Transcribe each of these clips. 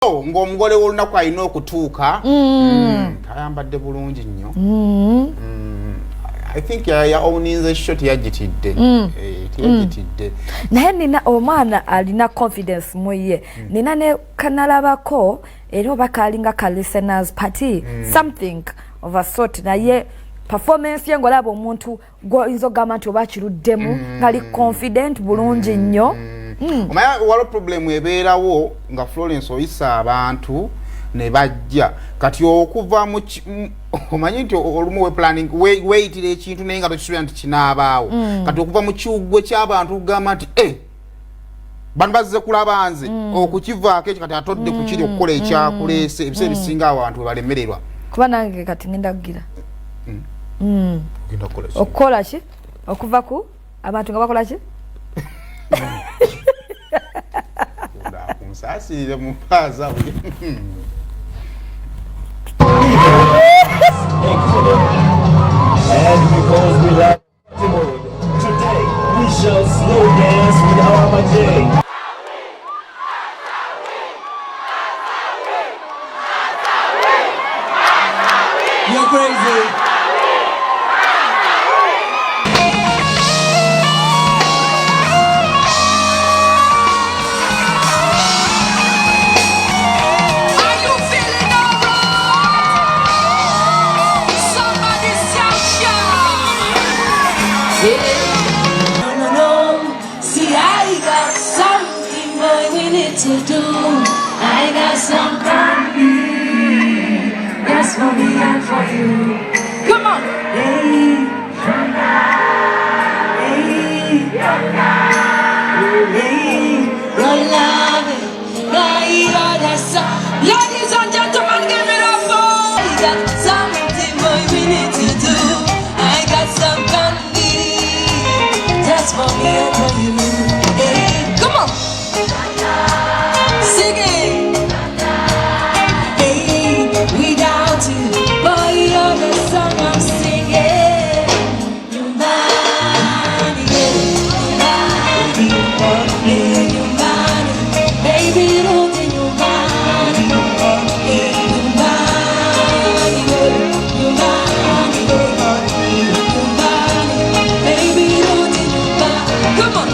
ng'omugole w'olunaku alina okutuuka ayambadde bulungi nnyo. I think yawuninze shot yagitidde. Tiyagitidde. Naye nina omwana alina confidence mu ye. Nina ne kanalabako era oba kalinga ka listeners party something of a sort naye performance ye ngolaba omuntu goyinza ogamba nti oba kiruddemu ngali confident bulungi nnyo. Omanya waliwo problem ebeerawo nga Florence oyisa abantu ne bajja kati okuva mu omanyi nti olumu we planning weyitira ekintu naye nga tokisuubira nti kinaabaawo kati okuva mu kiwuggwe ky'abantu kugamba nti bano bazze kulaba nze okukivaako ekyo kati atodde ku kiri okukola ekyakuleese ebiseera ebisinga abantu we balemererwa kuba nange kati ngenda kugira okukola ki okuva ku abantu nga bakola ki kunsaasirire mu mpaaza And because we love tomorrow, today we shall slow dance with our day. You're crazy. To do, I got something that's for me and for you. Come on, hey, your love, ladies and gentlemen, give it up for. I got something, boy, we need to do. I got something that's for me and for you. Hey, come on. Singing, hey, without you, boy, you're the song I'm singing. Your body, your body, baby, don't in your body, your body, baby, don't in your body. Come on.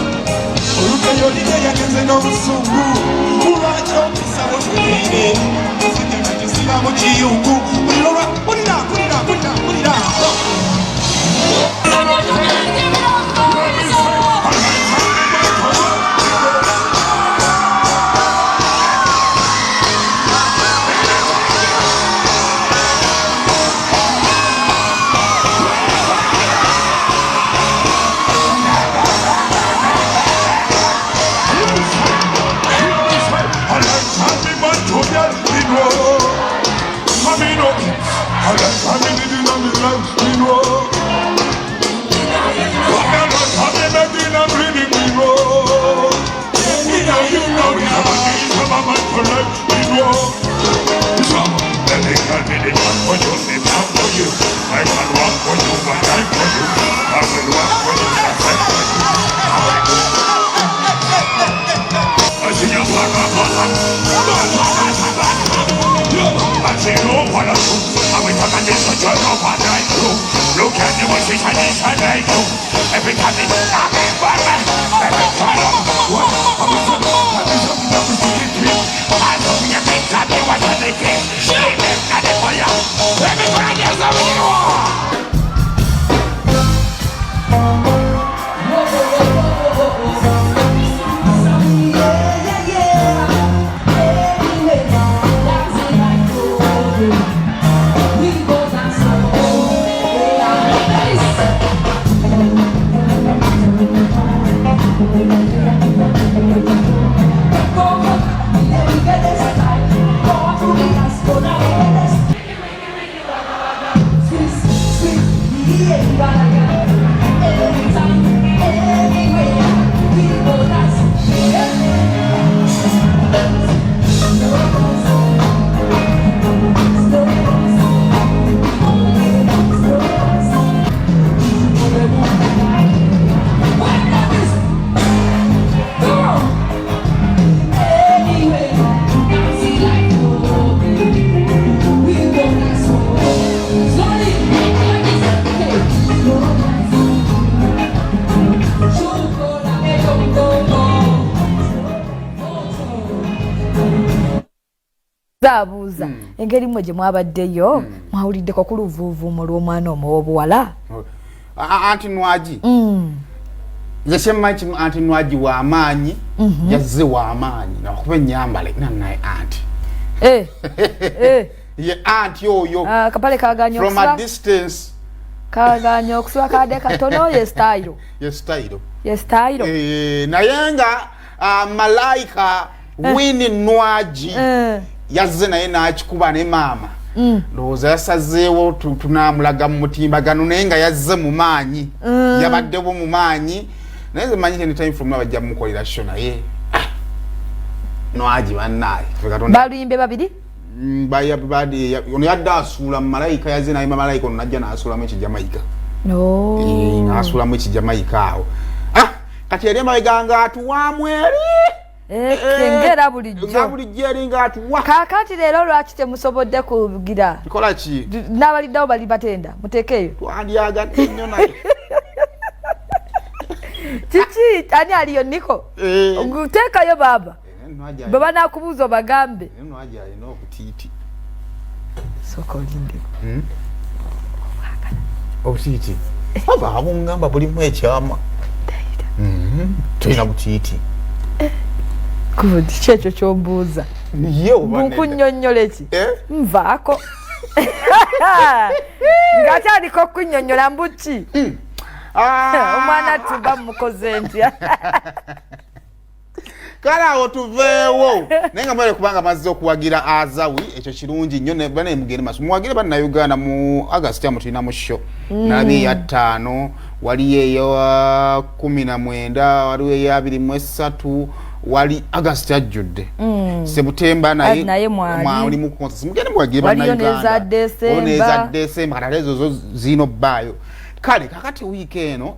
saabuuza engeri mwe gye mwabaddeyo mwawuliddeko ku luvuuvuumo lw'omwana omuwala anti Nwagi yeshe mmachi anti Nwagi w'amaanyi yazze w'amaanyi nakuba ennyambala naye anti ye anti oyo kapale kaganya from a distance kaganya okusula kade katono ye style naye nga malaika Winnie Nwagi yazze naye n'akikuba ne maama ndowooza yasazeewo tunamulaga mu mutimbagano naye nga yazze mu maanyi yabaddewo mu maanyi naye zemanyi anytime from now bajja mukolera sho naye Nwagi bannaye balimbe babiri ono yadde asuula mu malayika yazze naye malayika ono najja n'asuulamu ekijamaika n'asuulamu ekijamaika awo kati yali emabega nga atuwaamu eri ngera bulijjo eringa atuwa kaakati leero lwaki temusobodde kugira kikola ki n'abaliddewo bali batenda muteekeeyo twandyagadde nnyo naye kiki ani aliyo niko teekayo baaba bwe banaakubuuza obagambe Nwagi alina obutiiti sooka olindeko obutiiti aba abungamba bulimu ekyama tulina butiiti kiki ekyo kyombuuza nkunnyonnyola ki nvaako ng'atandika okunnyonnyola mbuki omwana tuba mukoze ntya kale awo tuveewo naye nga mwere kubanga mazze okuwagira azawi ekyo kirungi nnyo bane mugende maso muwagire bannayuganda mu August amu tulina mu show nalabye eya 5 waliyo eya 19 waliwo eya 23 wali August ajjudde September naye mwali mu concert mugende muwagire bannayuganda waliyo neza December kale ezo zino baayo kale kakati week eno